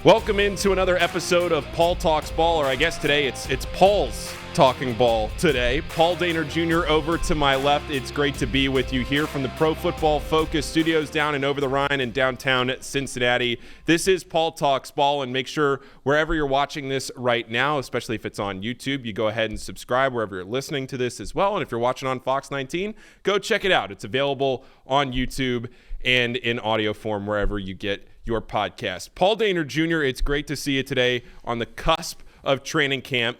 Welcome into another episode of Paul Talks Ball, or I guess today it's Paul's talking ball today. Paul Dehner Jr. over to my left. It's great to be with you here from the Pro Football Focus studios down in Over the Rhine in downtown Cincinnati. This is Paul Talks Ball, and make sure wherever you're watching this right now, especially if it's on YouTube, you go ahead and subscribe wherever you're listening to this as well. And if you're watching on Fox 19, go check it out. It's available on YouTube and in audio form wherever you get your podcast. Paul Dehner Jr., it's great to see you today on the cusp of training camp.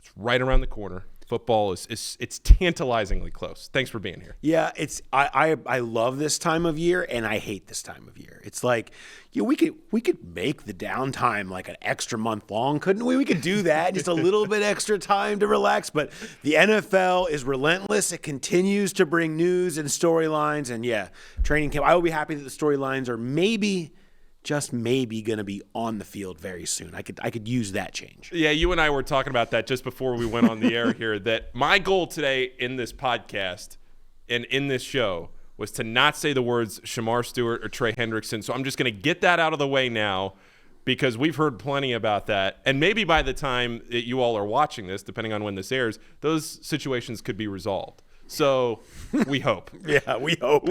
It's right around the corner. Football it's tantalizingly close. Thanks for being here. Yeah, I love this time of year and I hate this time of year. It's like, we could make the downtime like an extra month long, couldn't we? We could do that, just a little bit extra time to relax. But the NFL is relentless. It continues to bring news and storylines. And yeah, training camp. I will be happy that the storylines are just maybe going to be on the field very soon. I could use that change. Yeah, you and I were talking about that just before we went on the air here, that my goal today in this podcast and in this show was to not say the words Shamar Stewart or Trey Hendrickson. So I'm just going to get that out of the way now, because we've heard plenty about that. And maybe by the time that you all are watching this, depending on when this airs, those situations could be resolved. So we hope. Yeah, we hope.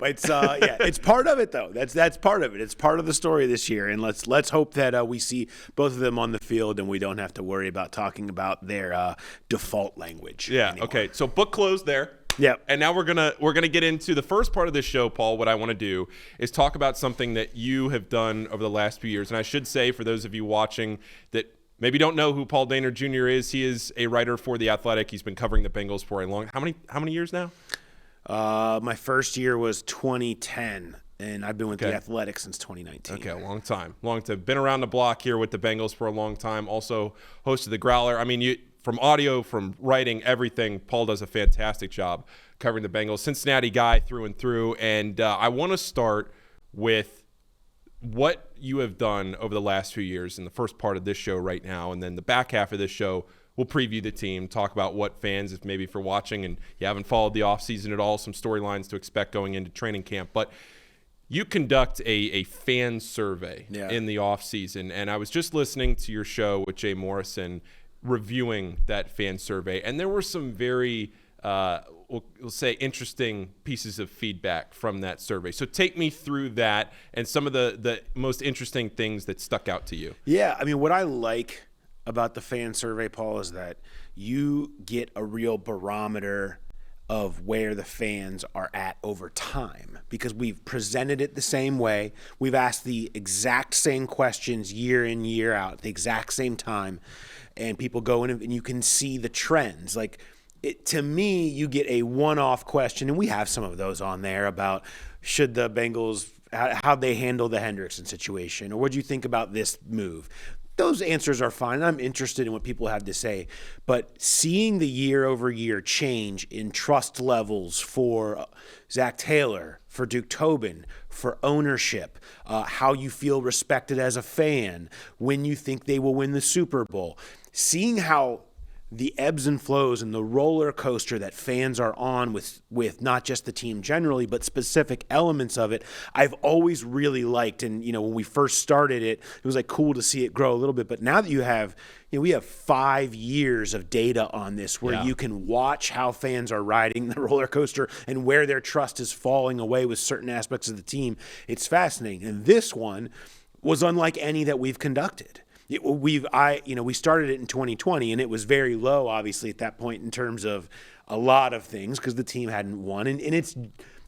It's it's part of it though. That's part of it. It's part of the story this year. And let's hope that we see both of them on the field and we don't have to worry about talking about their default language. Yeah. Anymore. Okay. So book closed there. Yeah. And now we're gonna get into the first part of this show, Paul. What I want to do is talk about something that you have done over the last few years. And I should say, for those of you watching that maybe don't know who Paul Dehner Jr. is, he is a writer for The Athletic. He's been covering the Bengals for a long – how many years now? My first year was 2010, and I've been with The Athletic since 2019. Okay, a long time. Been around the block here with the Bengals for a long time. Also hosted The Growler. I mean, from audio, from writing, everything, Paul does a fantastic job covering the Bengals. Cincinnati guy through and through. And I want to start with what you have done over the last few years in the first part of this show right now, and then the back half of this show, we'll preview the team, talk about what fans, if maybe for watching and you haven't followed the offseason at all, some storylines to expect going into training camp. But you conduct a fan survey in the offseason, and I was just listening to your show with Jay Morrison reviewing that fan survey, and there were some very we'll say interesting pieces of feedback from that survey. So take me through that and some of the most interesting things that stuck out to you. Yeah, I mean, what I like about the fan survey, Paul, is that you get a real barometer of where the fans are at over time, because we've presented it the same way. We've asked the exact same questions year in, year out, at the exact same time, and people go in and you can see the trends. Like, to me, you get a one-off question, and we have some of those on there about should the Bengals, how they handle the Hendrickson situation, or what do you think about this move? Those answers are fine. I'm interested in what people have to say. But seeing the year-over-year change in trust levels for Zac Taylor, for Duke Tobin, for ownership, how you feel respected as a fan, when you think they will win the Super Bowl, seeing how the ebbs and flows and the roller coaster that fans are on with not just the team generally, but specific elements of it, I've always really liked. And, when we first started it, it was like cool to see it grow a little bit. But now that we have 5 years of data on this where you can watch how fans are riding the roller coaster and where their trust is falling away with certain aspects of the team. It's fascinating. And this one was unlike any that we've conducted. We started it in 2020, and it was very low, obviously, at that point in terms of a lot of things because the team hadn't won. And it's,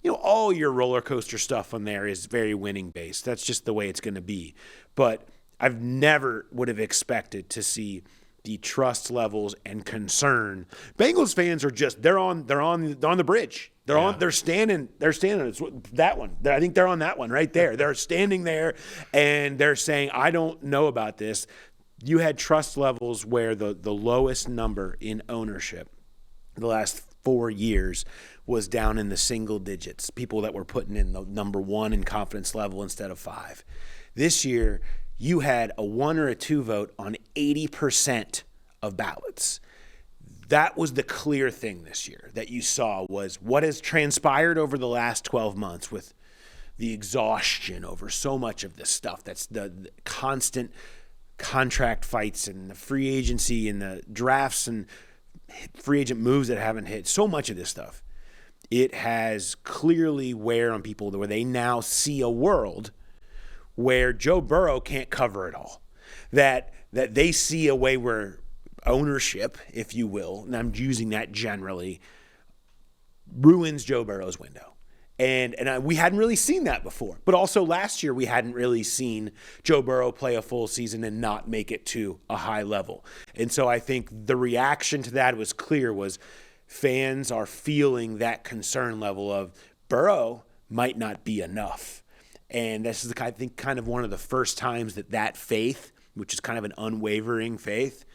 all your roller coaster stuff on there is very winning based. That's just the way it's going to be. But I've never would have expected to see the trust levels and concern. Bengals fans are just they're on the bridge. They're standing. It's that one. I think they're on that one right there. They're standing there and they're saying, I don't know about this. You had trust levels where the lowest number in ownership the last 4 years was down in the single digits. People that were putting in the number 1 in confidence level instead of 5. This year, you had a 1 or a 2 vote on 80% of ballots. That was the clear thing this year that you saw was what has transpired over the last 12 months with the exhaustion over so much of this stuff. That's the constant contract fights and the free agency and the drafts and free agent moves that haven't hit. So much of this stuff. It has clearly wear on people where they now see a world where Joe Burrow can't cover it all. That they see a way where ownership, if you will, and I'm using that generally, ruins Joe Burrow's window. And we hadn't really seen that before. But also last year, we hadn't really seen Joe Burrow play a full season and not make it to a high level. And so I think the reaction to that was clear, was fans are feeling that concern level of Burrow might not be enough. And this is, I think, kind of one of the first times that faith, which is kind of an unwavering faith,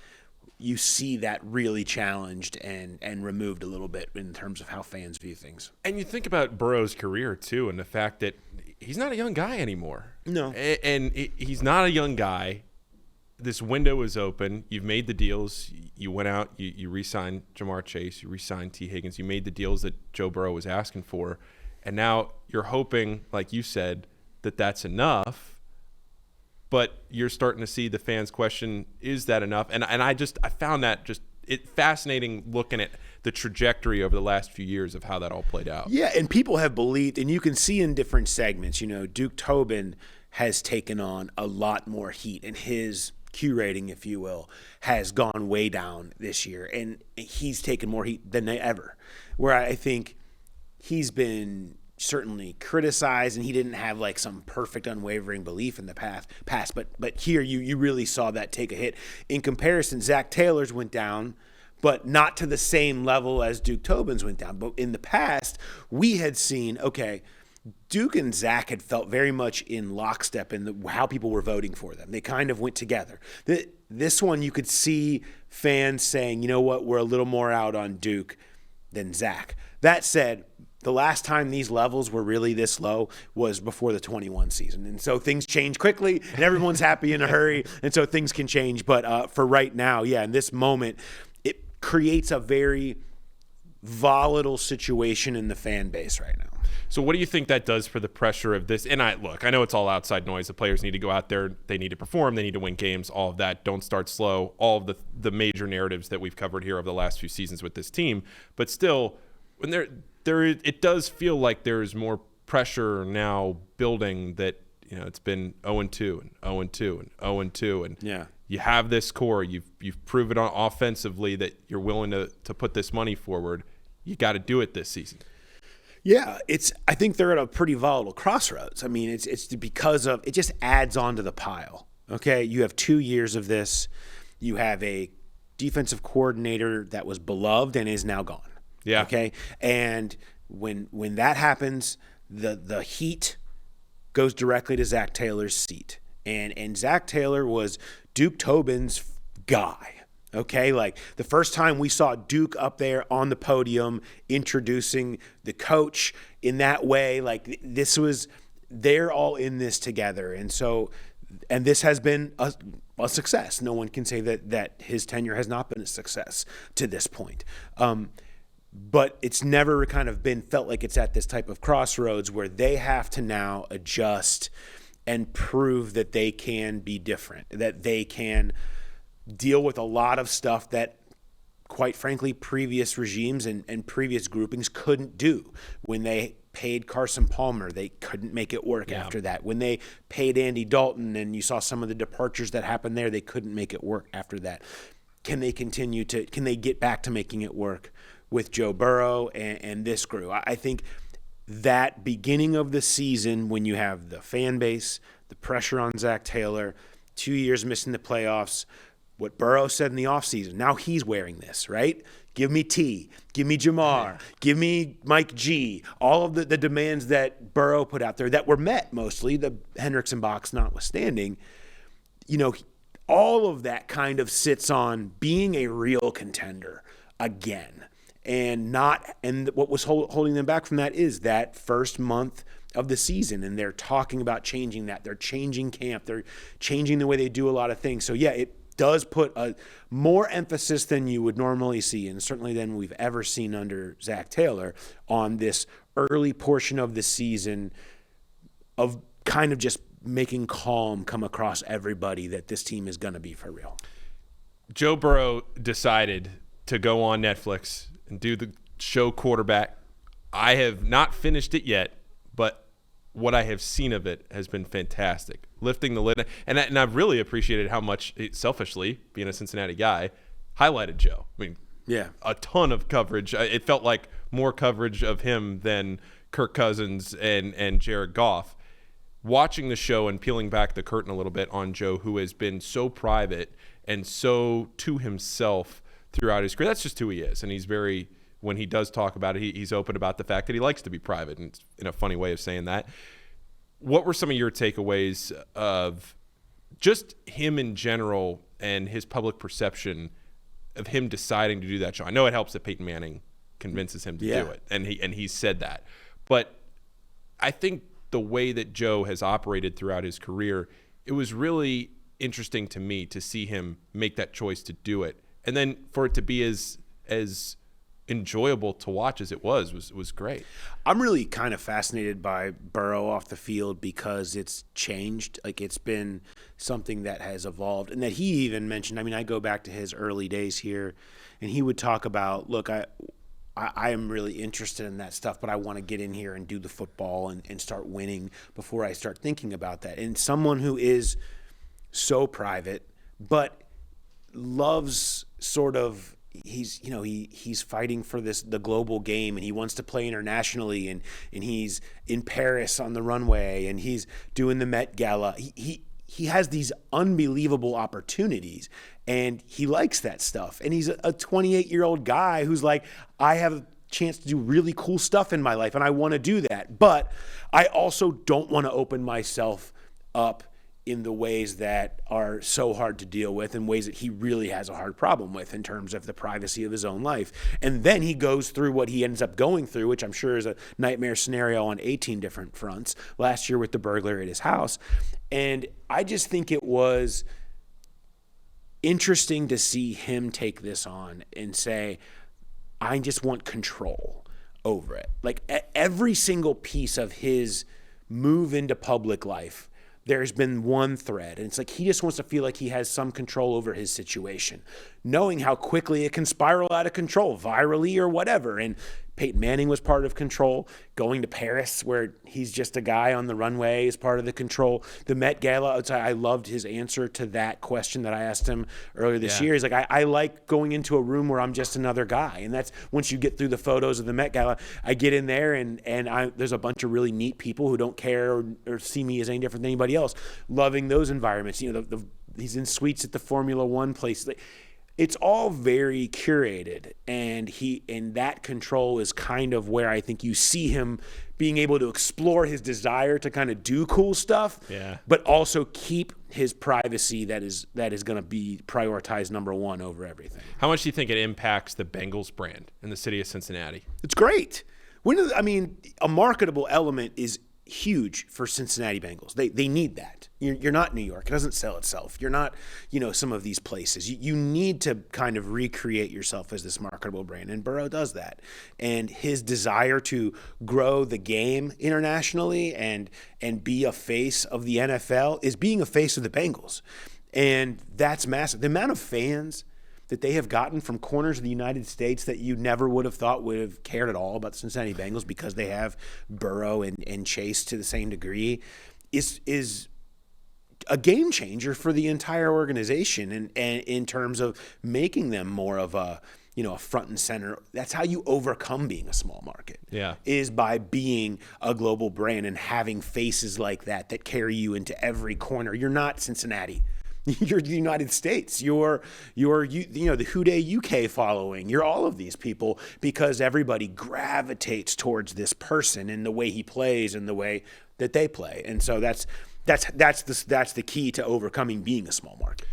you see that really challenged and removed a little bit in terms of how fans view things. And you think about Burrow's career, too, and the fact that he's not a young guy anymore. No. And he's not a young guy. This window is open. You've made the deals. You went out. You re-signed Jamar Chase. You re-signed T. Higgins. You made the deals that Joe Burrow was asking for. And now you're hoping, like you said, that that's enough. But you're starting to see the fans question, is that enough? And I found that fascinating looking at the trajectory over the last few years of how that all played out. Yeah, and people have believed, and you can see in different segments, Duke Tobin has taken on a lot more heat, and his Q rating, if you will, has gone way down this year, and he's taken more heat than ever, where I think he's been certainly criticized, and he didn't have like some perfect unwavering belief in the past, but here you really saw that take a hit. In comparison, Zac Taylor's went down, but not to the same level as Duke Tobin's went down. But in the past, we had seen, okay, Duke and Zac had felt very much in lockstep in how people were voting for them. They kind of went together. This one, you could see fans saying, you know what, we're a little more out on Duke than Zac. That said, the last time these levels were really this low was before the 21 season. And so things change quickly, and everyone's happy in a hurry, and so things can change. But for right now, yeah, in this moment, it creates a very volatile situation in the fan base right now. So what do you think that does for the pressure of this? And I know it's all outside noise. The players need to go out there. They need to perform. They need to win games, all of that. Don't start slow, all of the major narratives that we've covered here over the last few seasons with this team. But still, when it does feel like there is more pressure now building that, it's been 0-2 and 0-2 and 0-2. And yeah, you have this core. You've proven offensively that you're willing to put this money forward. You got to do it this season. Yeah, I think they're at a pretty volatile crossroads. I mean, it's because of, it just adds on to the pile. Okay, you have 2 years of this. You have a defensive coordinator that was beloved and is now gone. Yeah. Okay. And when that happens, the heat goes directly to Zac Taylor's seat. And Zac Taylor was Duke Tobin's guy. Okay, like the first time we saw Duke up there on the podium introducing the coach in that way, like this was, they're all in this together. And so, and this has been a success. No one can say that his tenure has not been a success to this point. But it's never kind of been felt like it's at this type of crossroads where they have to now adjust and prove that they can be different, that they can deal with a lot of stuff that, quite frankly, previous regimes and previous groupings couldn't do. When they paid Carson Palmer, they couldn't make it work after that. When they paid Andy Dalton and you saw some of the departures that happened there, they couldn't make it work after that. Can they get back to making it work with Joe Burrow and this crew? I think that beginning of the season, when you have the fan base, the pressure on Zac Taylor, 2 years missing the playoffs, what Burrow said in the offseason, now he's wearing this, right? Give me T, give me Jamar, give me Mike G, all of the demands that Burrow put out there that were met mostly, the Hendrickson box notwithstanding. All of that kind of sits on being a real contender again. And what was holding them back from that is that first month of the season, and they're talking about changing that. They're changing camp. They're changing the way they do a lot of things. So, yeah, it does put a more emphasis than you would normally see, and certainly than we've ever seen under Zac Taylor, on this early portion of the season kind of just making calm come across everybody that this team is going to be for real. Joe Burrow decided to go on Netflix and do the show Quarterback. I have not finished it yet, but what I have seen of it has been fantastic. Lifting the lid. And I've really appreciated how much, selfishly, being a Cincinnati guy, highlighted Joe. I mean, yeah, a ton of coverage. It felt like more coverage of him than Kirk Cousins and Jared Goff. Watching the show and peeling back the curtain a little bit on Joe, who has been so private and so to himself throughout his career. That's just who he is. And he's very, when he does talk about it, he's open about the fact that he likes to be private, and in a funny way of saying that. What were some of your takeaways of just him in general and his public perception of him deciding to do that show? I know it helps that Peyton Manning convinces him to do it, and he said that. But I think the way that Joe has operated throughout his career, it was really interesting to me to see him make that choice to do it, and then for it to be as enjoyable to watch as it was great. I'm really kind of fascinated by Burrow off the field because it's changed. Like, it's been something that has evolved, and that he even mentioned. I mean, I go back to his early days here, and he would talk about, look, I am really interested in that stuff, but I want to get in here and do the football and start winning before I start thinking about that. And someone who is so private, but loves sort of, he's fighting for the global game, and he wants to play internationally, and he's in Paris on the runway, and he's doing the Met Gala. He has these unbelievable opportunities, and he likes that stuff. And he's a 28-year-old guy who's like, I have a chance to do really cool stuff in my life, and I want to do that. But I also don't want to open myself up in the ways that are so hard to deal with, in ways that he really has a hard problem with in terms of the privacy of his own life. And then he goes through what he ends up going through, which I'm sure is a nightmare scenario on 18 different fronts, last year with the burglary at his house. And I just think it was interesting to see him take this on and say, I just want control over it. Like, every single piece of his move into public life, there's been one thread, and it's like he just wants to feel like he has some control over his situation, knowing how quickly it can spiral out of control, virally or whatever. And Peyton Manning was part of control. Going to Paris, where he's just a guy on the runway, is part of the control. The Met Gala, I loved his answer to that question that I asked him earlier this year. He's like, I like going into a room where I'm just another guy. And that's, once you get through the photos of the Met Gala, I get in there and there's a bunch of really neat people who don't care or see me as any different than anybody else. Loving those environments. He's in suites at the Formula One place. It's all very curated, and that control is kind of where I think you see him being able to explore his desire to kind of do cool stuff, but also keep his privacy that is going to be prioritized number one over everything. How much do you think it impacts the Bengals brand in the city of Cincinnati? It's great. A marketable element is huge for Cincinnati Bengals. They need that. You're not New York. It doesn't sell itself. You're not, some of these places. You need to kind of recreate yourself as this marketable brand, and Burrow does that. And his desire to grow the game internationally and be a face of the NFL is being a face of the Bengals. And that's massive. The amount of fans that they have gotten from corners of the United States that you never would have thought would have cared at all about the Cincinnati Bengals because they have Burrow and Chase to the same degree is a game changer for the entire organization and in terms of making them more of a front and center. That's how you overcome being a small market. Is by being a global brand and having faces like that carry you into every corner. You're not Cincinnati. You're the United States. You're the Houday UK following. You're all of these people because everybody gravitates towards this person and the way he plays and the way that they play. And so that's the key to overcoming being a small market.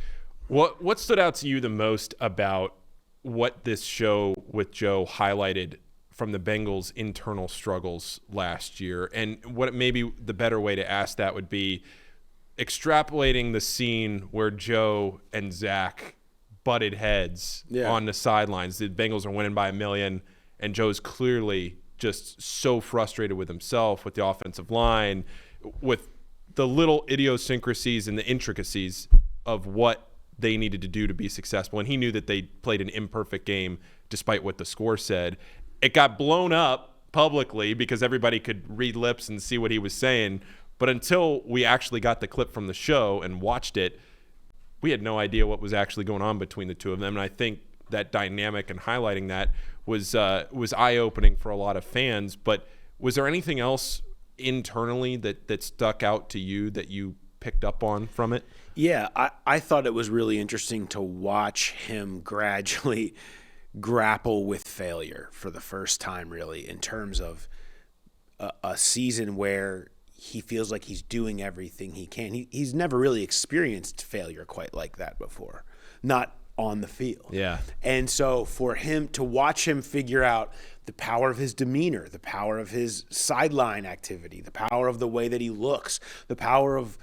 What stood out to you the most about what this show with Joe highlighted from the Bengals' internal struggles last year? And what maybe the better way to ask that would be extrapolating the scene where Joe and Zac butted heads on the sidelines. The Bengals are winning by 1 million, and Joe's clearly just so frustrated with himself, with the offensive line, with the little idiosyncrasies and the intricacies of what they needed to do to be successful. And he knew that they played an imperfect game despite what the score said. It got blown up publicly because everybody could read lips and see what he was saying. But until we actually got the clip from the show and watched it, we had no idea what was actually going on between the two of them. And I think that dynamic and highlighting that was eye-opening for a lot of fans. But was there anything else internally that stuck out to you that you picked up on from it? Yeah, I thought it was really interesting to watch him gradually grapple with failure for the first time, really, in terms of a season where he feels like he's doing everything he can. He's never really experienced failure quite like that before, not on the field. Yeah. And so for him to watch him figure out the power of his demeanor, the power of his sideline activity, the power of the way that he looks, the power of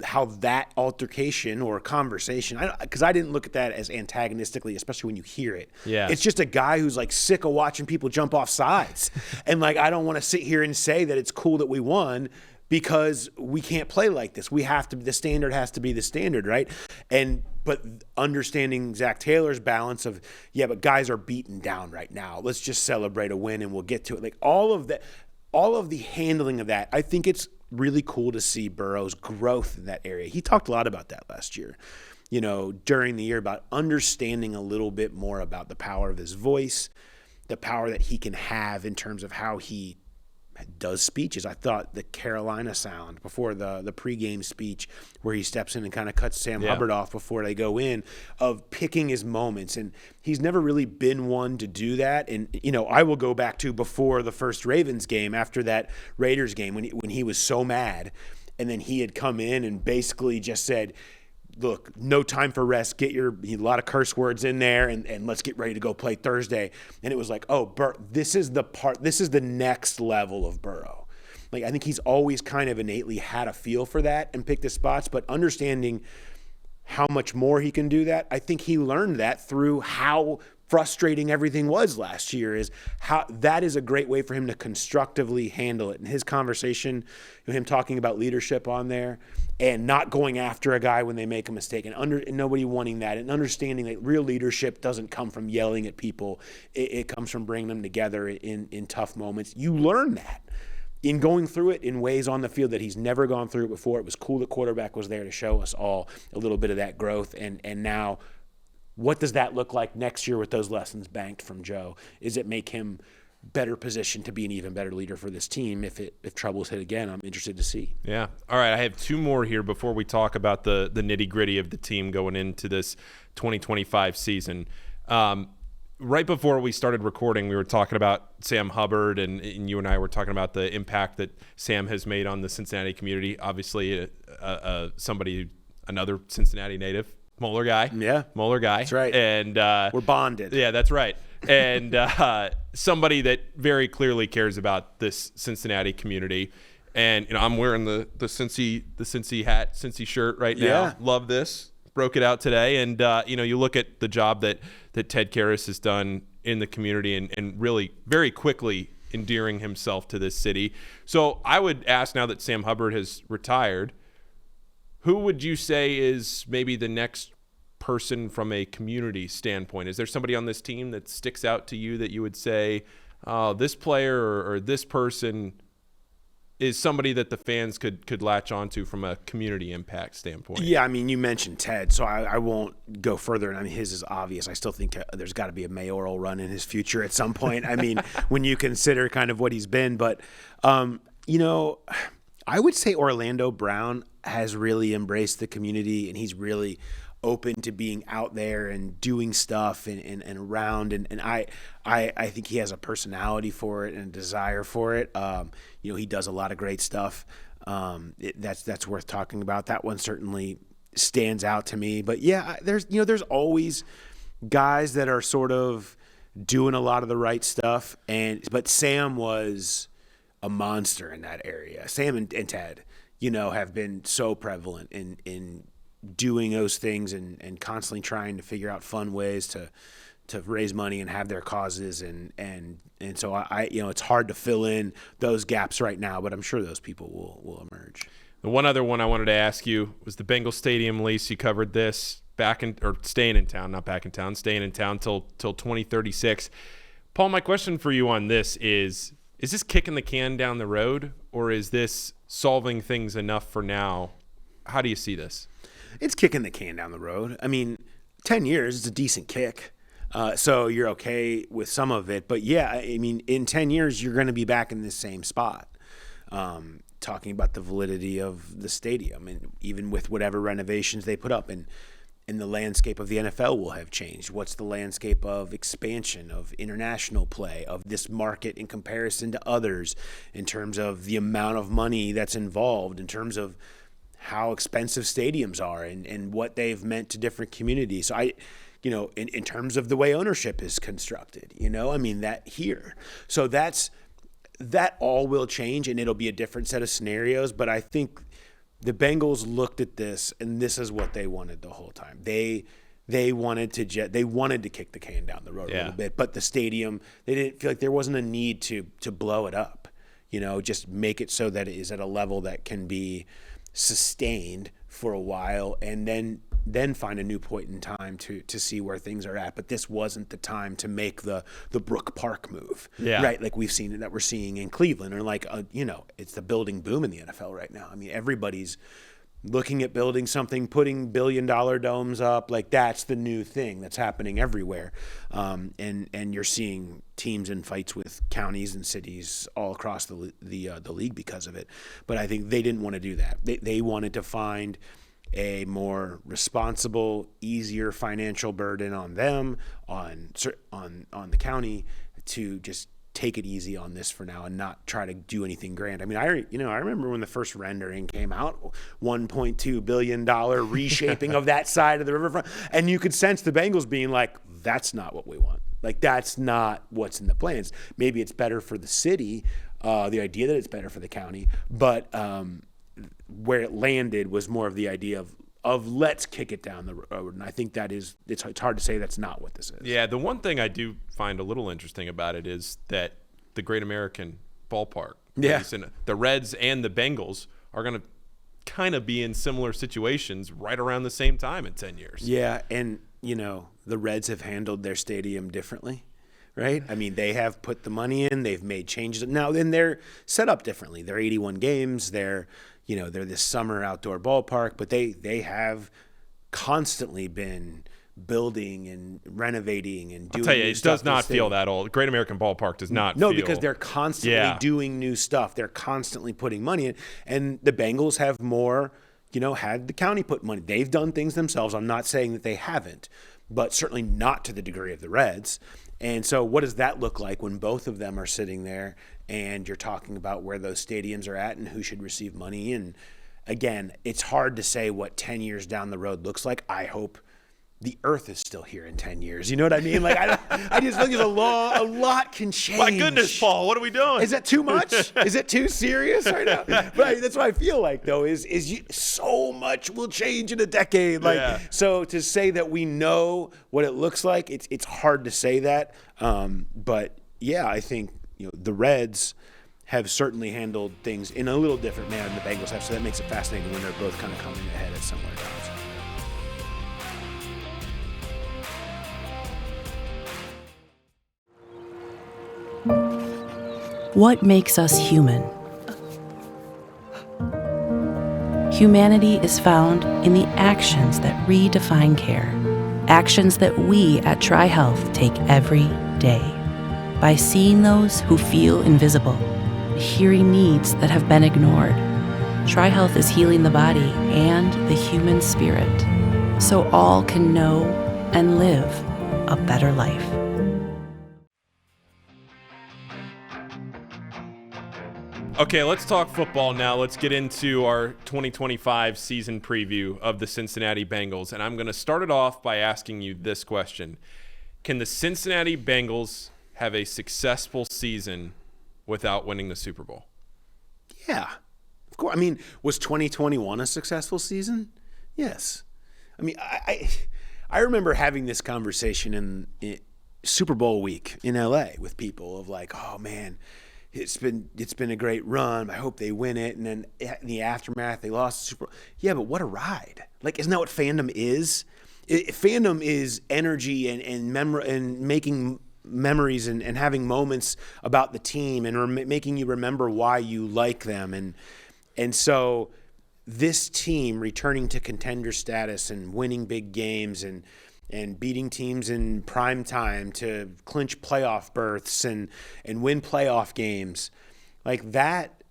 how that altercation or conversation, because I didn't look at that as antagonistically, especially when you hear it. Yeah. It's just a guy who's like sick of watching people jump off sides. And like, I don't want to sit here and say that it's cool that we won because we can't play like this. We have to, the standard has to be the standard, right? But understanding Zac Taylor's balance of, yeah, but guys are beaten down right now. Let's just celebrate a win and we'll get to it. Like all of the handling of that, I think it's really cool to see Burrow's growth in that area. He talked a lot about that last year, during the year, about understanding a little bit more about the power of his voice, the power that he can have in terms of how he does speeches. I thought the Carolina sound before the pregame speech where he steps in and kind of cuts Sam Hubbard off before they go in, of picking his moments. And he's never really been one to do that. And, I will go back to before the first Ravens game, after that Raiders game, when he was so mad. And then he had come in and basically just said, look, no time for rest. Get a lot of curse words in there, and let's get ready to go play Thursday. And it was like, oh, this is the next level of Burrow. Like, I think he's always kind of innately had a feel for that and picked his spots, but understanding how much more he can do that, I think he learned that through how frustrating everything was last year. Is how that is a great way for him to constructively handle it. And his conversation, him talking about leadership on there and not going after a guy when they make a mistake, and nobody wanting that, and understanding that real leadership doesn't come from yelling at people. It comes from bringing them together in tough moments. You learn that in going through it in ways on the field that he's never gone through it before. It was cool that quarterback was there to show us all a little bit of that growth. And now, what does that look like next year with those lessons banked from Joe? Is it make him better positioned to be an even better leader for this team if troubles hit again? I'm interested to see. Yeah. All right. I have two more here before we talk about the nitty-gritty of the team going into this 2025 season. Right before we started recording, we were talking about Sam Hubbard, and you and I were talking about the impact that Sam has made on the Cincinnati community. Obviously, another Cincinnati native. Moeller guy. Yeah. Moeller guy. That's right. And we're bonded. Yeah, that's right. And somebody that very clearly cares about this Cincinnati community. And I'm wearing the Cincy hat, Cincy shirt right now. Yeah. Love this. Broke it out today. And you look at the job that Ted Karras has done in the community and really very quickly endearing himself to this city. So I would ask, now that Sam Hubbard has retired, who would you say is maybe the next person from a community standpoint? Is there somebody on this team that sticks out to you that you would say, oh, this player or this person is somebody that the fans could latch onto from a community impact standpoint? Yeah, I mean, you mentioned Ted, so I won't go further. I mean, his is obvious. I still think there's got to be a mayoral run in his future at some point. I mean, when you consider kind of what he's been. But, I would say Orlando Brown has really embraced the community, and he's really open to being out there and doing stuff and around. And I think he has a personality for it and a desire for it. He does a lot of great stuff. That's worth talking about. That one certainly stands out to me. But yeah, there's always guys that are sort of doing a lot of the right stuff. But Sam was a monster in that area. Sam and Ted, have been so prevalent in doing those things and constantly trying to figure out fun ways to raise money and have their causes, and so I it's hard to fill in those gaps right now, but I'm sure those people will emerge. The one other one I wanted to ask you was the Bengals stadium lease. You covered this staying in town till 2036. Paul, my question for you on this is this kicking the can down the road, or is this solving things enough for now? How do you see this? It's kicking the can down the road. I mean, 10 years is a decent kick. So you're okay with some of it. But, yeah, I mean, in 10 years, you're going to be back in the same spot, talking about the validity of the stadium, and even with whatever renovations they put up. And the landscape of the NFL will have changed. What's the landscape of expansion, of international play, of this market in comparison to others, in terms of the amount of money that's involved, in terms of how expensive stadiums are and what they've meant to different communities. So in terms of the way ownership is constructed, I mean, that here. So that all will change, and it'll be a different set of scenarios. But I think the Bengals looked at this, and this is what they wanted the whole time. They wanted to kick the can down the road a little bit, but the stadium, they didn't feel like there wasn't a need to blow it up. Just make it so that it is at a level that can be sustained for a while, and then find a new point in time to see where things are at. But this wasn't the time to make the Brook Park move, right? Like we're seeing in Cleveland, or like it's the building boom in the NFL right now. I mean, everybody's looking at building something, putting billion-dollar domes up. Like that's the new thing that's happening everywhere, and you're seeing teams in fights with counties and cities all across the league because of it. But I think they didn't want to do that. They wanted to find a more responsible, easier financial burden on them, on the county, to just take it easy on this for now and not try to do anything grand. I mean, I remember when the first rendering came out, $1.2 billion reshaping of that side of the riverfront, and you could sense the Bengals being like, that's not what we want. Like, that's not what's in the plans. Maybe it's better for the city, the idea that it's better for the county, but where it landed was more of the idea of let's kick it down the road. And I think it's hard to say that's not what this is. Yeah, the one thing I do find a little interesting about it is that the Great American Ballpark, the Reds and the Bengals are going to kind of be in similar situations right around the same time in 10 years. Yeah, and, the Reds have handled their stadium differently, right? I mean, they have put the money in, they've made changes. Now, then they're set up differently. They're 81 games, they're this summer outdoor ballpark, but they have constantly been building and renovating and doing. I'll tell you, it does not feel that old. Great American Ballpark does not feel. No, because they're constantly doing new stuff. They're constantly putting money in. And the Bengals have more, had the county put money. They've done things themselves. I'm not saying that they haven't, but certainly not to the degree of the Reds. And so what does that look like when both of them are sitting there and you're talking about where those stadiums are at and who should receive money? And again, it's hard to say what 10 years down the road looks like. I hope the earth is still here in 10 years. You know what I mean? Like, I just think a lot can change. My goodness, Paul, what are we doing? Is that too much? Is it too serious right now? But that's what I feel like, though, is so much will change in a decade. So to say that we know what it looks like, it's hard to say that. But yeah, I think the Reds have certainly handled things in a little different manner than the Bengals have. So that makes it fascinating when they're both kind of coming ahead at similar times. What makes us human? Humanity is found in the actions that redefine care. Actions that we at TriHealth take every day. By seeing those who feel invisible, hearing needs that have been ignored. TriHealth is healing the body and the human spirit, so all can know and live a better life. Okay, let's talk football now. Let's get into our 2025 season preview of the Cincinnati Bengals. And I'm going to start it off by asking you this question. Can the Cincinnati Bengals have a successful season without winning the Super Bowl? Yeah, of course. I mean, was 2021 a successful season? Yes. I mean, I remember having this conversation Super Bowl week in LA with people of like, oh man, it's been a great run. I hope they win it. And then in the aftermath, they lost the Super Bowl. Yeah, but what a ride. Like, isn't that what fandom is? Fandom is energy and making memories and having moments about the team and making you remember why you like them. And so this team returning to contender status and winning big games and beating teams in prime time to clinch playoff berths and win playoff games, like that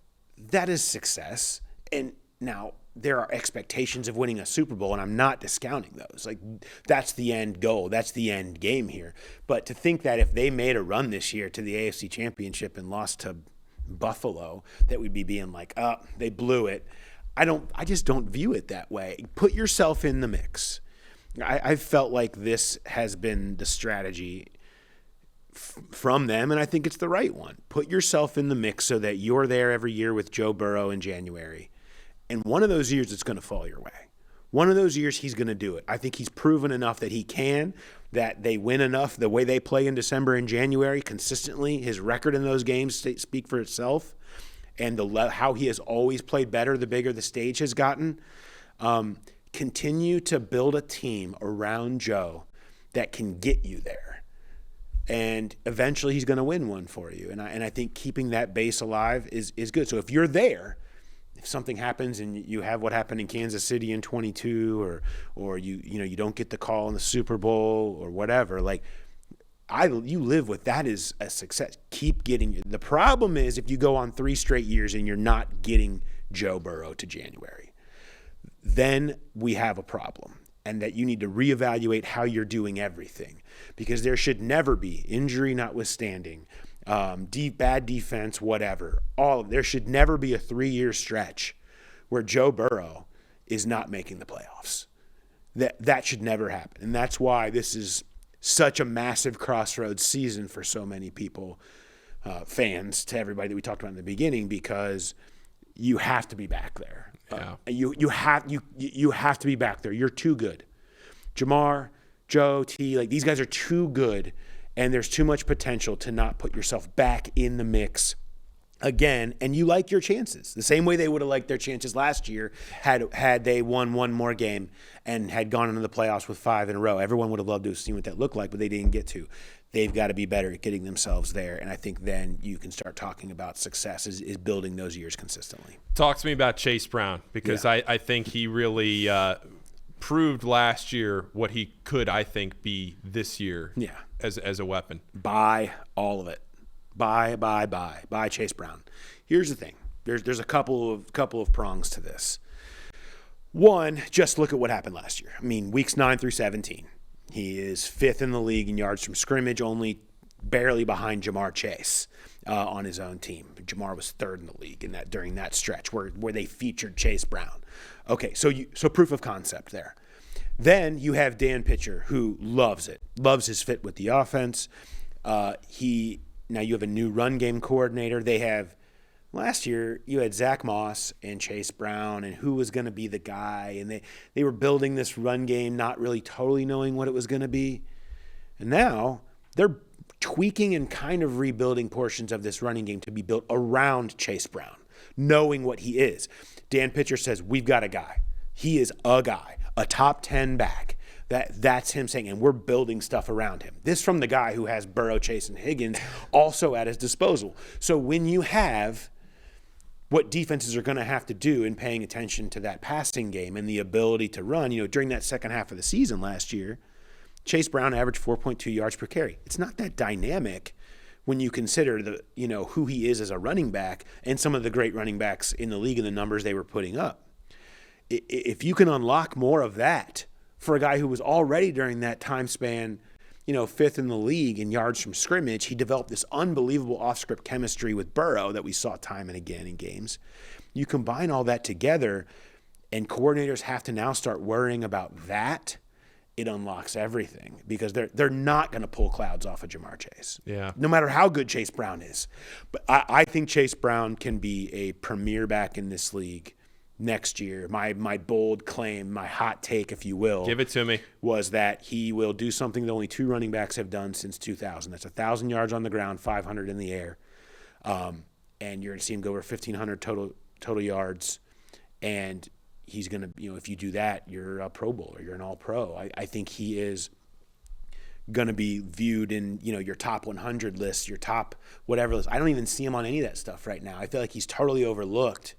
is success. And now there are expectations of winning a Super Bowl, and I'm not discounting those. Like, that's the end goal. That's the end game here. But to think that if they made a run this year to the AFC Championship and lost to Buffalo, that we'd be being like, they blew it. I just don't view it that way. Put yourself in the mix. I felt like this has been the strategy from them, and I think it's the right one. Put yourself in the mix so that you're there every year with Joe Burrow in January. And one of those years, it's going to fall your way. One of those years, he's going to do it. I think he's proven enough that he can, that they win enough. The way they play in December and January consistently, his record in those games speak for itself, and how he has always played better the bigger the stage has gotten. Continue to build a team around Joe that can get you there. And eventually he's going to win one for you. And I think keeping that base alive is good. So if you're there, if something happens and you have what happened in Kansas City in 22 or you don't get the call in the Super Bowl or whatever, like you live with that is a success. Keep getting. The problem is if you go on 3 straight years and you're not getting Joe Burrow to January, then we have a problem, and that you need to reevaluate how you're doing everything, because there should never be, injury notwithstanding, bad defense, whatever, there should never be a 3-year stretch where Joe Burrow is not making the playoffs. That should never happen, and that's why this is such a massive crossroads season for so many people, fans, to everybody that we talked about in the beginning, because you have to be back there. Yeah. You have to be back there. You're too good. Jamar, Joe, T, like these guys are too good, and there's too much potential to not put yourself back in the mix again. And you like your chances the same way they would have liked their chances last year had they won one more game and had gone into the playoffs with 5 in a row. Everyone would have loved to have seen what that looked like, but they didn't get to. They've got to be better at getting themselves there, and I think then you can start talking about success is building those years consistently. Talk to me about Chase Brown, because I think he really proved last year what he could, I think, be this year as a weapon. Buy all of it. Buy Chase Brown. Here's the thing. There's a couple of prongs to this. One, just look at what happened last year. I mean, weeks 9 through 17. He is 5th in the league in yards from scrimmage, only barely behind Jamar Chase on his own team. Jamar was 3rd in the league during that stretch where they featured Chase Brown. Okay, so proof of concept there. Then you have Dan Pitcher, who loves his fit with the offense. Now you have a new run game coordinator. Last year, you had Zach Moss and Chase Brown, and who was going to be the guy. And they were building this run game, not really totally knowing what it was going to be. And now they're tweaking and kind of rebuilding portions of this running game to be built around Chase Brown, knowing what he is. Dan Pitcher says, we've got a guy. He is a guy, a top 10 back. That's him saying, and we're building stuff around him. This from the guy who has Burrow, Chase, and Higgins also at his disposal. So when you have what defenses are going to have to do in paying attention to that passing game and the ability to run, during that second half of the season last year, Chase Brown averaged 4.2 yards per carry. It's not that dynamic when you consider who he is as a running back and some of the great running backs in the league and the numbers they were putting up. If you can unlock more of that for a guy who was already during that time span, 5th in the league in yards from scrimmage, he developed this unbelievable off-script chemistry with Burrow that we saw time and again in games. You combine all that together, and coordinators have to now start worrying about that. It unlocks everything, because they're not going to pull clouds off of Jamar Chase. Yeah. No matter how good Chase Brown is. But I think Chase Brown can be a premier back in this league next year, my bold claim, my hot take, if you will. Give it to me. Was that he will do something that only 2 running backs have done since 2000. That's 1,000 yards on the ground, 500 in the air. And you're going to see him go over 1,500 total yards. And he's going to, if you do that, you're a Pro Bowler, you're an All-Pro. I think he is going to be viewed in, your top 100 lists, your top whatever list. I don't even see him on any of that stuff right now. I feel like he's totally overlooked.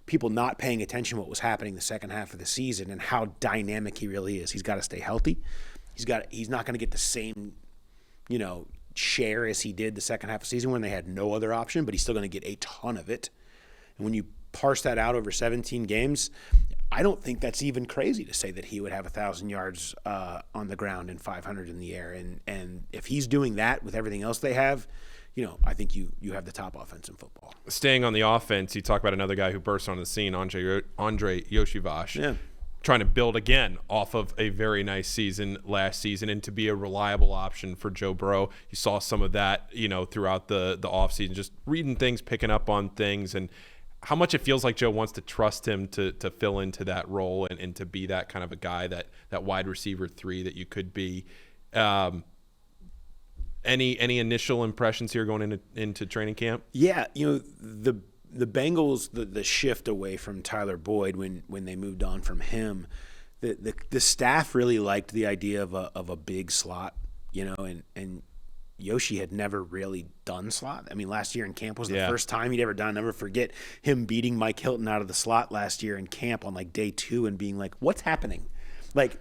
People not paying attention to what was happening the second half of the season and how dynamic he really is. He's got to stay healthy. He's not going to get the same, share as he did the second half of the season when they had no other option, but he's still going to get a ton of it. And when you parse that out over 17 games, I don't think that's even crazy to say that he would have 1,000 yards on the ground and 500 in the air. And if he's doing that with everything else they have, I think you have the top offense in football. Staying on the offense, you talk about another guy who burst on the scene, Andre Yoshivash. Yeah. Trying to build again off of a very nice season last season and to be a reliable option for Joe Burrow. You saw some of that, throughout the offseason, just reading things, picking up on things, and how much it feels like Joe wants to trust him to fill into that role and to be that kind of a guy, that wide receiver 3 that you could be. Any initial impressions here going into training camp? Yeah, the Bengals, the shift away from Tyler Boyd when they moved on from him, the staff really liked the idea of a big slot, and Yoshi had never really done slot. I mean, last year in camp was the first time he'd ever done. I'll never forget him beating Mike Hilton out of the slot last year in camp on day 2 and being like, what's happening?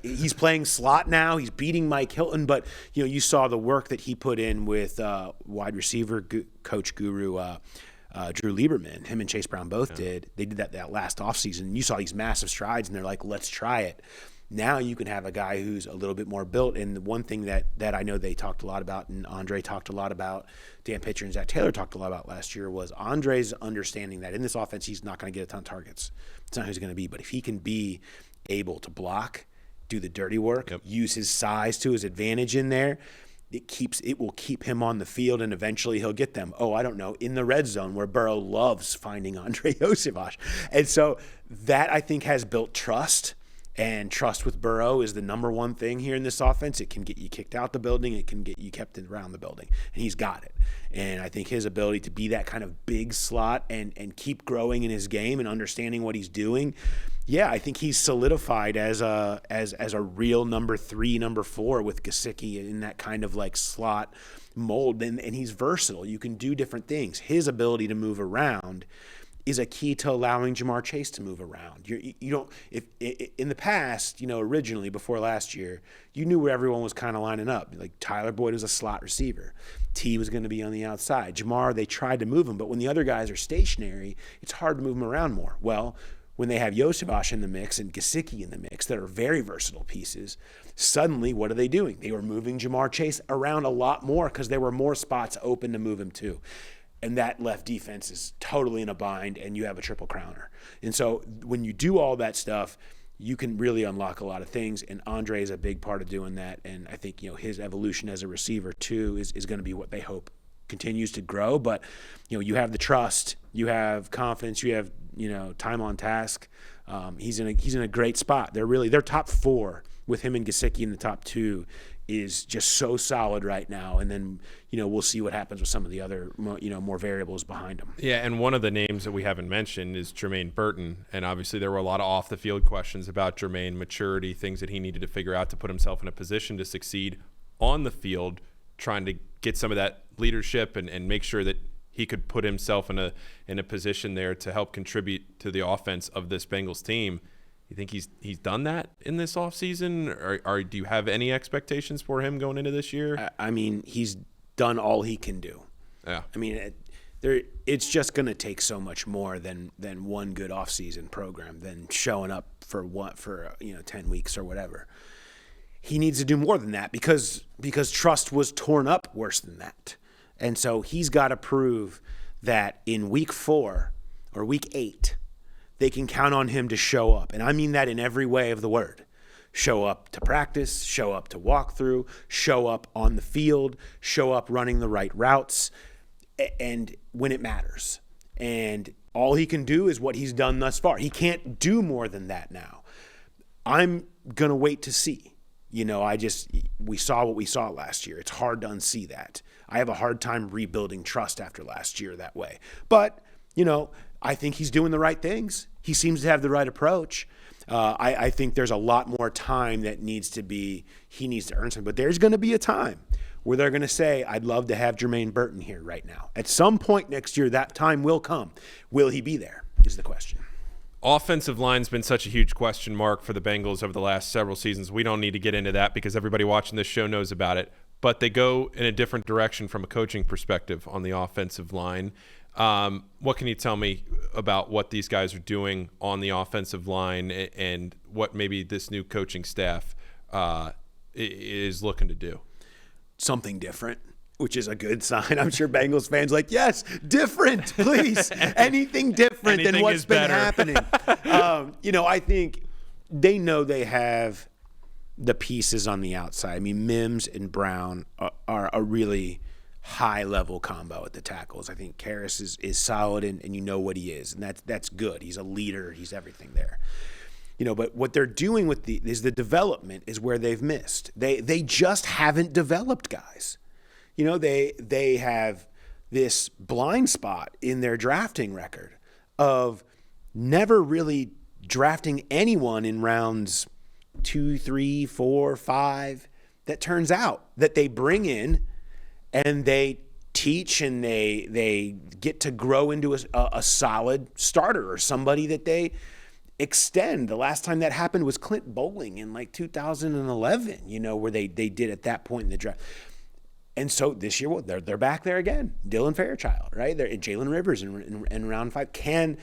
He's playing slot now. He's beating Mike Hilton, but you saw the work that he put in with wide receiver coach guru Drew Lieberman. Him and Chase Brown both did. They did that last offseason. You saw these massive strides, and they're like, let's try it. Now you can have a guy who's a little bit more built. And the one thing that I know they talked a lot about, and Andre talked a lot about, Dan Pitcher and Zac Taylor talked a lot about last year, was Andre's understanding that in this offense he's not going to get a ton of targets. It's not who he's going to be. But if he can be able to block, do the dirty work, use his size to his advantage in there, it will keep him on the field, and eventually he'll get them. I don't know, in the red zone where Burrow loves finding Andre Yoshivash. And so that, I think, has built trust, and trust with Burrow is the number one thing here in this offense. It can get you kicked out the building. It can get you kept around the building, and he's got it. And I think his ability to be that kind of big slot and keep growing in his game and understanding what he's doing, I think he's solidified as a real number 3, number 4 with Gesicki in that kind of slot mold. And he's versatile. You can do different things. His ability to move around is a key to allowing Jamar Chase to move around. You don't, if in the past, originally before last year, you knew where everyone was kind of lining up. Tyler Boyd was a slot receiver. T was going to be on the outside. Jamar, they tried to move him, but when the other guys are stationary, it's hard to move him around more. Well, when they have Yoshivash in the mix and Gesicki in the mix that are very versatile pieces, suddenly what are they doing? They were moving Jamar Chase around a lot more because there were more spots open to move him to. And that left defense is totally in a bind, and you have a triple crowner. And so when you do all that stuff, you can really unlock a lot of things, and Andre is a big part of doing that. And I think his evolution as a receiver too is going to be what they hope continues to grow. But you have the trust, you have confidence, you have time on task. He's in a great spot. They're top 4 with him and Gesicki in the top 2 is just so solid right now. And then, we'll see what happens with some of the other, more variables behind him. Yeah, and one of the names that we haven't mentioned is Jermaine Burton. And obviously there were a lot of off-the-field questions about Jermaine, maturity, things that he needed to figure out to put himself in a position to succeed on the field, trying to get some of that leadership and make sure that he could put himself in a position there to help contribute to the offense of this Bengals team. You think he's done that in this offseason? Or do you have any expectations for him going into this year? I mean, he's done all he can do. Yeah. I mean, it's just going to take so much more than one good offseason program, than showing up for 10 weeks or whatever. He needs to do more than that because trust was torn up worse than that. And so he's got to prove that in week 4 or week 8, they can count on him to show up. And I mean that in every way of the word. Show up to practice, show up to walkthrough, show up on the field, show up running the right routes, and when it matters. And All he can do is what he's done thus far. He can't do more than that now. I'm going to wait to see. We saw what we saw last year. It's hard to unsee that. I have a hard time rebuilding trust after last year that way. But, I think he's doing the right things. He seems to have the right approach. I think there's a lot more time that he needs to earn something. But there's going to be a time where they're going to say, I'd love to have Jermaine Burton here right now. At some point next year, that time will come. Will he be there is the question. Offensive line's been such a huge question mark for the Bengals over the last several seasons. We don't need to get into that because everybody watching this show knows about it. But they go in a different direction from a coaching perspective on the offensive line. What can you tell me about what these guys are doing on the offensive line and what maybe this new coaching staff is looking to do? Something different, which is a good sign. I'm sure Bengals fans yes, different, please. Anything different than what's been happening. I think they know they have the pieces on the outside. I mean, Mims and Brown are a really high-level combo at the tackles. I think Karras is solid, and you know what he is, and that's good. He's a leader. He's everything there. But what they're doing with the development is where they've missed. They just haven't developed guys. They have this blind spot in their drafting record of never really drafting anyone in rounds 2, 3, 4, 5 that turns out that they bring in and they teach and they get to grow into a solid starter or somebody that they extend. The last time that happened was Clint Bowling in 2011, where they did at that point in the draft. And so this year, they're back there again. Dylan Fairchild, right? They're Jalen Rivers in round 5. Can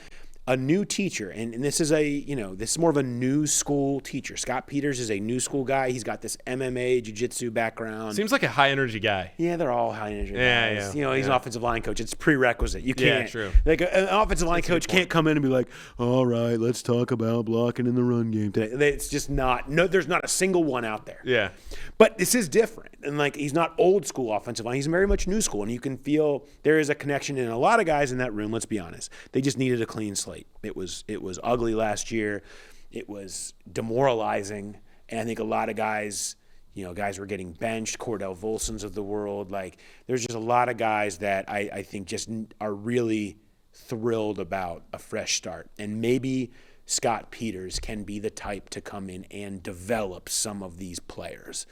a new teacher, and this is this is more of a new school teacher. Scott Peters is a new school guy. He's got this MMA, jiu-jitsu background. Seems like a high-energy guy. Yeah, they're all high-energy guys. Yeah. He's an offensive line coach. It's prerequisite. You can't. Yeah, true. An offensive line coach can't come in and be like, all right, let's talk about blocking in the run game today. It's just not. No, there's not a single one out there. Yeah. But this is different. And he's not old school offensive line. He's very much new school. And you can feel there is a connection. And a lot of guys in that room, let's be honest, they just needed a clean slate. It was ugly last year. It was demoralizing. And I think a lot of guys, guys were getting benched, Cordell Volsons of the world. There's just a lot of guys that I think just are really thrilled about a fresh start. And maybe Scott Peters can be the type to come in and develop some of these players.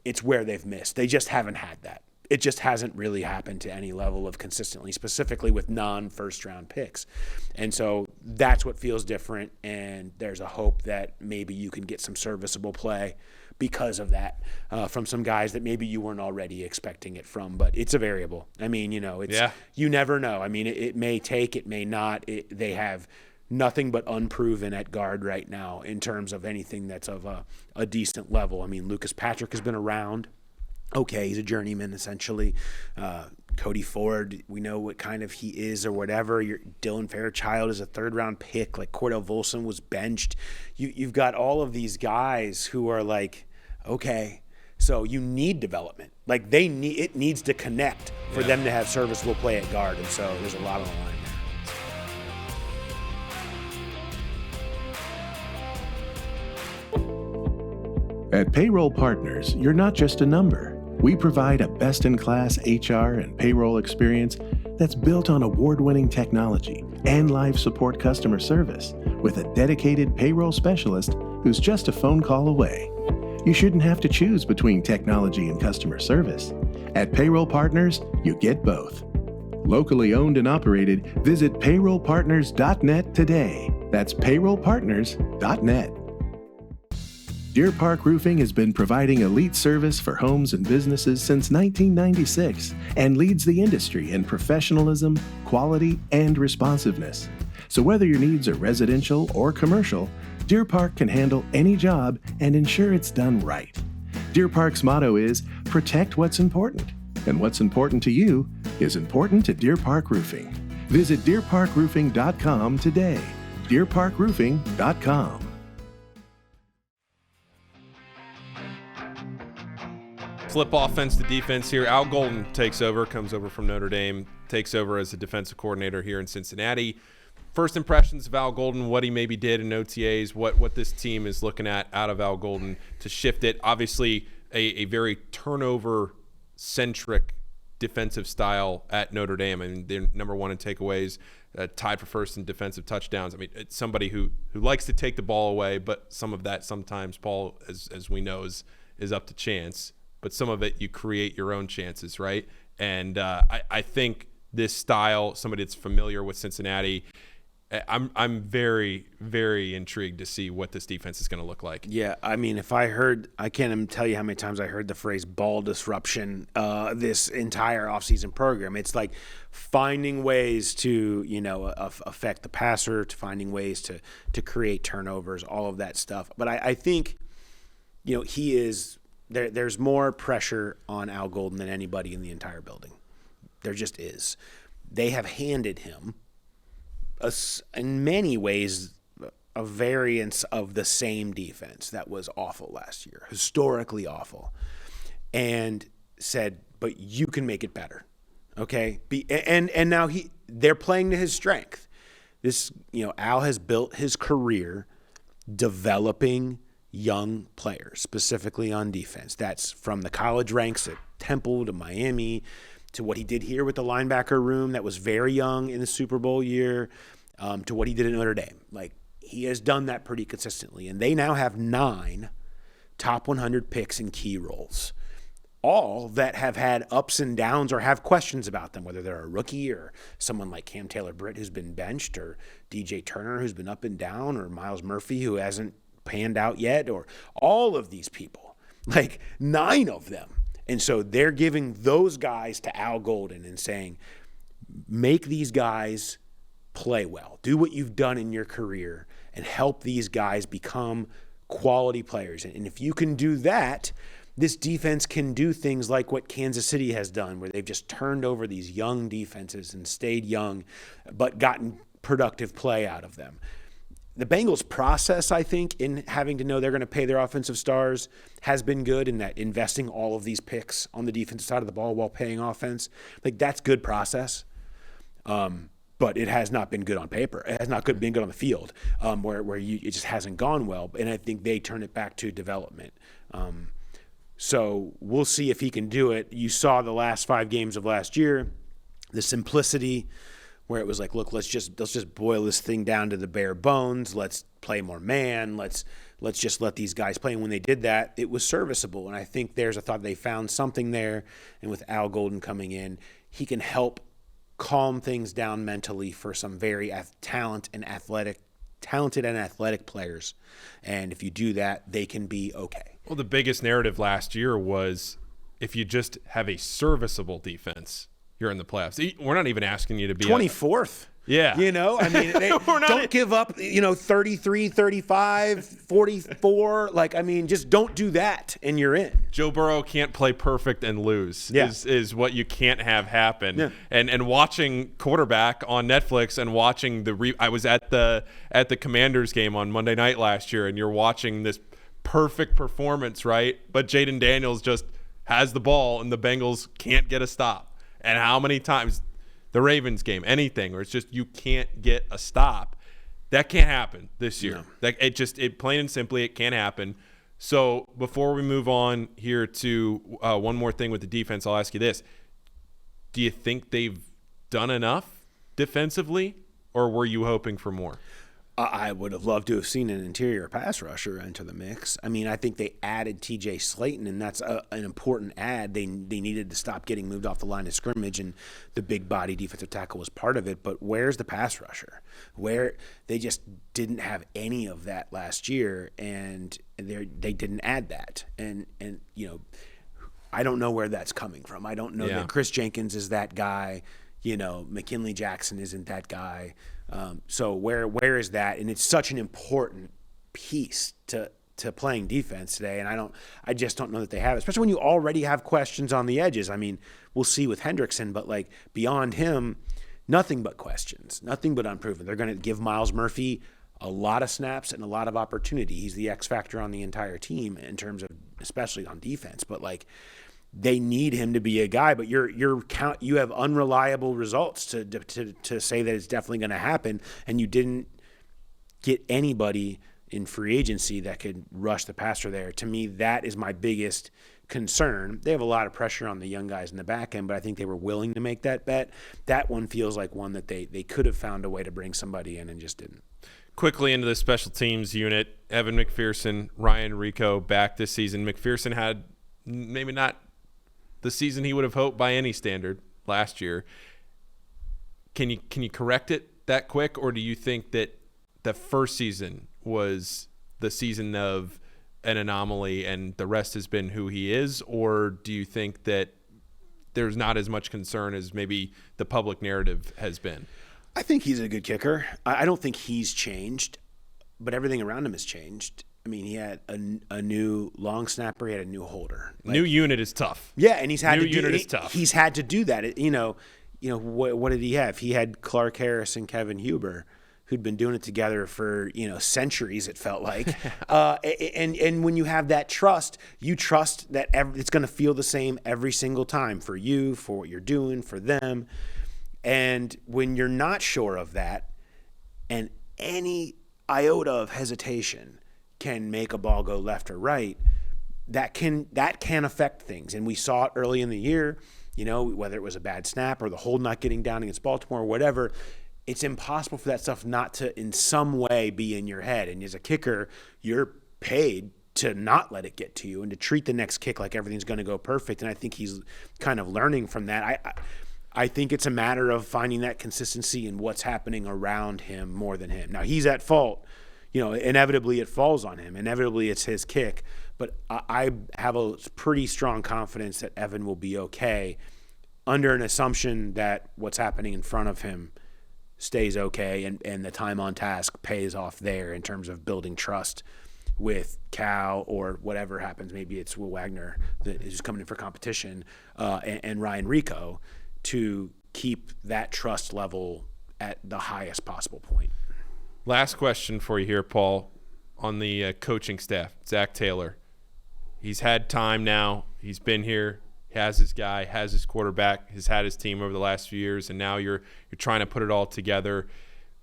It's where they've missed. They just haven't had that. It just hasn't really happened to any level of consistently, specifically with non-first-round picks. And so that's what feels different, and there's a hope that maybe you can get some serviceable play because of that from some guys that maybe you weren't already expecting it from. But it's a variable. I mean, you never know. I mean, it may take, it may not. They have nothing but unproven at guard right now in terms of anything that's of a decent level. I mean, Lucas Patrick has been around. Okay, he's a journeyman essentially. Cody Ford, we know what kind of he is or whatever. Dylan Fairchild is a third-round pick. Cordell Volson was benched. You've got all of these guys who are okay, so you need development. It needs to connect for them to have serviceable play at guard, and so there's a lot on the line there. At Payroll Partners, you're not just a number. We provide a best-in-class HR and payroll experience that's built on award-winning technology and live support customer service with a dedicated payroll specialist who's just a phone call away. You shouldn't have to choose between technology and customer service. At Payroll Partners, you get both. Locally owned and operated, visit payrollpartners.net today. That's payrollpartners.net. Deer Park Roofing has been providing elite service for homes and businesses since 1996 and leads the industry in professionalism, quality, and responsiveness. So whether your needs are residential or commercial, Deer Park can handle any job and ensure it's done right. Deer Park's motto is, protect what's important. And what's important to you is important to Deer Park Roofing. Visit deerparkroofing.com today. deerparkroofing.com. Flip offense to defense here. Al Golden comes over from Notre Dame, takes over as the defensive coordinator here in Cincinnati. first impressions of Al Golden, what he maybe did in OTAs, what this team is looking at out of Al Golden to shift it. Obviously, a very turnover-centric defensive style at Notre Dame. I mean, they're number one in takeaways, tied for first in defensive touchdowns. I mean, it's somebody who likes to take the ball away, but some of that sometimes, Paul, as we know, is up to chance. But some of it, you create your own chances, right? And I think this style, somebody that's familiar with Cincinnati, I'm very, very intrigued to see what this defense is going to look like. Yeah, I mean, I can't even tell you how many times I heard the phrase ball disruption this entire offseason program. It's like finding ways to, affect the passer, to finding ways to create turnovers, all of that stuff. But I think, he is there's more pressure on Al Golden than anybody in the entire building. There just is. They have handed him, in many ways, a variance of the same defense that was awful last year, historically awful, and said, but you can make it better, okay? And now they're playing to his strength. This, Al has built his career developing young players, specifically on defense. That's from the college ranks at Temple to Miami to what he did here with the linebacker room that was very young in the Super Bowl year, to what he did at Notre Dame. Like, he has done that pretty consistently. And they now have 9 top 100 picks in key roles, all that have had ups and downs or have questions about them, whether they're a rookie or someone like Cam Taylor-Britt who's been benched, or DJ Turner who's been up and down, or Miles Murphy who hasn't panned out yet, or all of these people, like 9 of them. And so they're giving those guys to Al Golden and saying, make these guys play well. Do what you've done in your career and help these guys become quality players. And if you can do that, this defense can do things like what Kansas City has done, where they've just turned over these young defenses and stayed young, but gotten productive play out of them. The Bengals' process, I think, in having to know they're going to pay their offensive stars has been good, in that investing all of these picks on the defensive side of the ball while paying offense. Like, that's good process. But it has not been good on paper. It has not been good on the field, where it just hasn't gone well. And I think they turn it back to development. So we'll see if he can do it. You saw the last 5 games of last year, the simplicity, where it was like, look, let's just boil this thing down to the bare bones. Let's play more man. Let's just let these guys play. And when they did that, it was serviceable. And I think there's a thought they found something there. And with Al Golden coming in, he can help calm things down mentally for some very talented and athletic players. And if you do that, they can be okay. Well, the biggest narrative last year was, if you just have a serviceable defense, you're in the playoffs. We're not even asking you to be 24th. Yeah. I mean, don't give up, 33, 35, 44. Like, I mean, just don't do that and you're in. Joe Burrow can't play perfect and lose is what you can't have happen. Yeah. And watching quarterback on Netflix and watching I was at the Commanders game on Monday night last year, and you're watching this perfect performance, right? But Jaden Daniels just has the ball and the Bengals can't get a stop. And how many times the Ravens game, anything, where it's just you can't get a stop. That can't happen this year. No. It plain and simply, it can't happen. So before we move on here to one more thing with the defense, I'll ask you this. Do you think they've done enough defensively, or were you hoping for more? I would have loved to have seen an interior pass rusher into the mix. I mean, I think they added TJ Slayton, and that's an important add. They needed to stop getting moved off the line of scrimmage, and the big body defensive tackle was part of it. But where's the pass rusher? Where they just didn't have any of that last year, and they didn't add that. And I don't know where that's coming from. I don't know that Chris Jenkins is that guy. McKinley Jackson isn't that guy. So where is that? And it's such an important piece to playing defense today. And I just don't know that they have it, especially when you already have questions on the edges. I mean, we'll see with Hendrickson, but like beyond him, nothing but questions, nothing but unproven. They're going to give Miles Murphy a lot of snaps and a lot of opportunity. He's the X factor on the entire team in terms of, especially on defense. But like, they need him to be a guy, but you have unreliable results to say that it's definitely going to happen, and you didn't get anybody in free agency that could rush the passer there. To me, that is my biggest concern. They have a lot of pressure on the young guys in the back end, but I think they were willing to make that bet. That one feels like one that they could have found a way to bring somebody in and just didn't. Quickly into the special teams unit, Evan McPherson, Ryan Rico back this season. McPherson had maybe not the season he would have hoped by any standard last year. Can you correct it that quick, or do you think that the first season was the season of an anomaly and the rest has been who he is? Or do you think that there's not as much concern as maybe the public narrative has been? I think he's a good kicker. I don't think he's changed, but everything around him has changed. I mean, he had a new long snapper. He had a new holder. New unit is tough. Yeah, and he's had is tough. He's had to do that. What did he have? He had Clark Harris and Kevin Huber, who'd been doing it together for centuries. It felt like, and when you have that trust, you trust that it's going to feel the same every single time for you, for what you're doing, for them. And when you're not sure of that, and any iota of hesitation can make a ball go left or right, that can affect things. And we saw it early in the year, whether it was a bad snap or the hold not getting down against Baltimore or whatever. It's impossible for that stuff not to in some way be in your head. And as a kicker, you're paid to not let it get to you and to treat the next kick like everything's going to go perfect. And I think he's kind of learning from that. I think it's a matter of finding that consistency in what's happening around him more than him. Now, he's at fault. Inevitably it falls on him. Inevitably it's his kick. But I have a pretty strong confidence that Evan will be okay under an assumption that what's happening in front of him stays okay and the time on task pays off there in terms of building trust with Cal or whatever happens. Maybe it's Will Wagner that is coming in for competition and Ryan Rico to keep that trust level at the highest possible point. Last question for you here, Paul, on the coaching staff. Zac Taylor, he's had time now. He's been here. Has his guy, has his quarterback, has had his team over the last few years, and now you're trying to put it all together.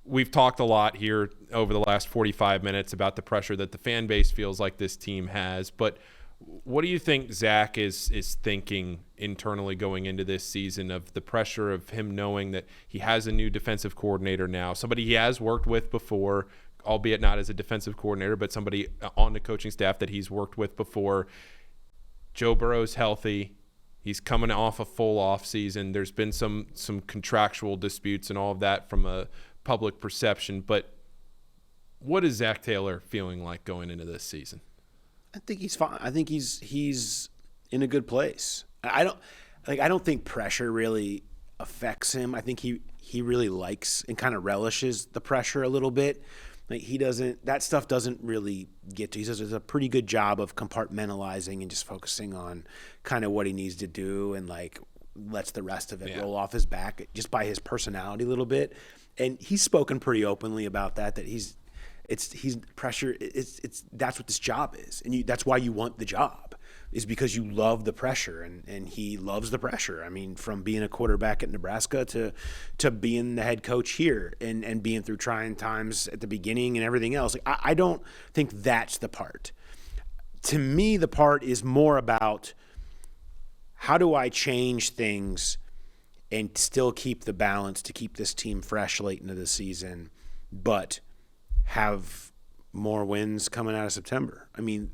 We've talked a lot here over the last 45 minutes about the pressure that the fan base feels like this team has, but what do you think Zac is thinking internally going into this season, of the pressure of him knowing that he has a new defensive coordinator now, somebody he has worked with before, albeit not as a defensive coordinator, but somebody on the coaching staff that he's worked with before. Joe Burrow's healthy. He's coming off a full off season. There's been some contractual disputes and all of that from a public perception. But what is Zac Taylor feeling like going into this season? I think he's fine. I think he's in a good place. I don't think pressure really affects him. I think he really likes and kind of relishes the pressure a little bit. Like that stuff doesn't really get to. He does a pretty good job of compartmentalizing and just focusing on kind of what he needs to do, and lets the rest of it roll off his back just by his personality a little bit. And he's spoken pretty openly about that he's pressure. That's what this job is, and that's why you want the job, is because you love the pressure, and he loves the pressure. I mean, from being a quarterback at Nebraska to being the head coach here and being through trying times at the beginning and everything else. I don't think that's the part. To me, the part is more about how do I change things and still keep the balance to keep this team fresh late into the season, but have more wins coming out of September. I mean,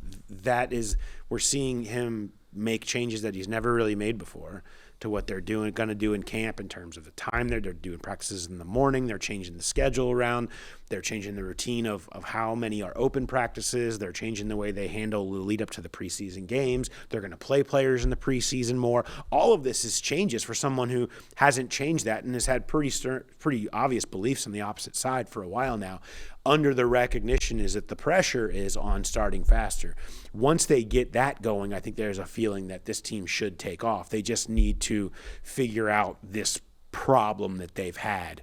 we're seeing him make changes that he's never really made before to what they're going to do in camp in terms of the time they're doing practices in the morning. They're changing the schedule around. They're changing the routine of how many are open practices. They're changing the way they handle the lead up to the preseason games. They're going to play players in the preseason more. All of this is changes for someone who hasn't changed that and has had pretty obvious beliefs on the opposite side for a while now. Under the recognition is that the pressure is on starting faster. Once they get that going, I think there's a feeling that this team should take off. They just need to figure out this problem that they've had.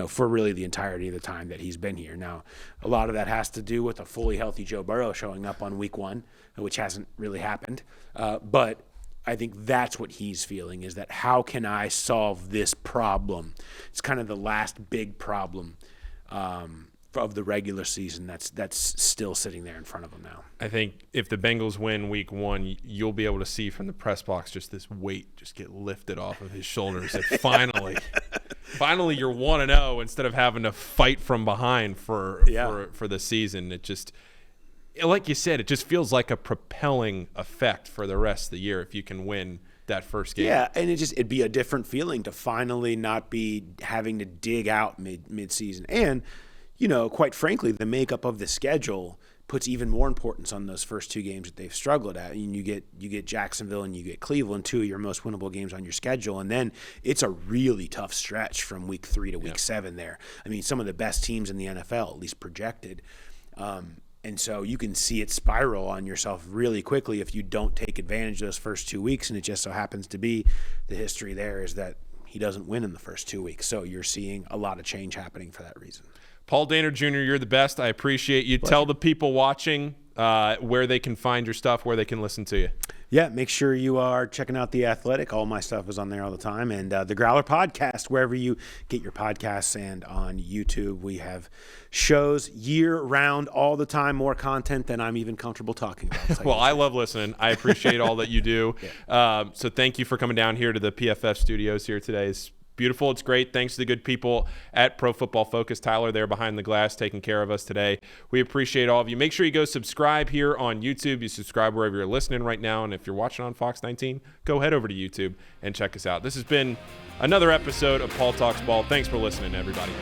for really the entirety of the time that he's been here. Now, a lot of that has to do with a fully healthy Joe Burrow showing up on week 1, which hasn't really happened. But I think that's what he's feeling, is that how can I solve this problem? It's kind of the last big problem of the regular season that's still sitting there in front of him now. I think if the Bengals win week 1, you'll be able to see from the press box just this weight just get lifted off of his shoulders. That finally you're 1-0 instead of having to fight from behind for the season. It just, like you said, it just feels like a propelling effect for the rest of the year if you can win that first game. Yeah, and it'd be a different feeling to finally not be having to dig out mid-season. And quite frankly, the makeup of the schedule puts even more importance on those first 2 games that they've struggled at. And you get Jacksonville and you get Cleveland, 2 of your most winnable games on your schedule. And then it's a really tough stretch from week 3 to week 7 there. I mean, some of the best teams in the NFL, at least projected. And so you can see it spiral on yourself really quickly if you don't take advantage of those first 2 weeks. And it just so happens to be the history there is that he doesn't win in the first 2 weeks. So you're seeing a lot of change happening for that reason. Paul Dehner Jr., you're the best. I appreciate you. Pleasure. Tell the people watching where they can find your stuff, where they can listen to you. Yeah, make sure you are checking out The Athletic. All my stuff is on there all the time. And the Growler Podcast, wherever you get your podcasts, and on YouTube. We have shows year-round, all the time, more content than I'm even comfortable talking about. Well, I love listening. I appreciate all that you do. So thank you for coming down here to the PFF studios here today. It's beautiful. It's great. Thanks to the good people at Pro Football Focus. Tyler there behind the glass taking care of us today. We appreciate all of you. Make sure you go subscribe here on YouTube. You subscribe wherever you're listening right now. And if you're watching on Fox 19, go head over to YouTube and check us out. This has been another episode of Paul Talks Ball. Thanks for listening, everybody.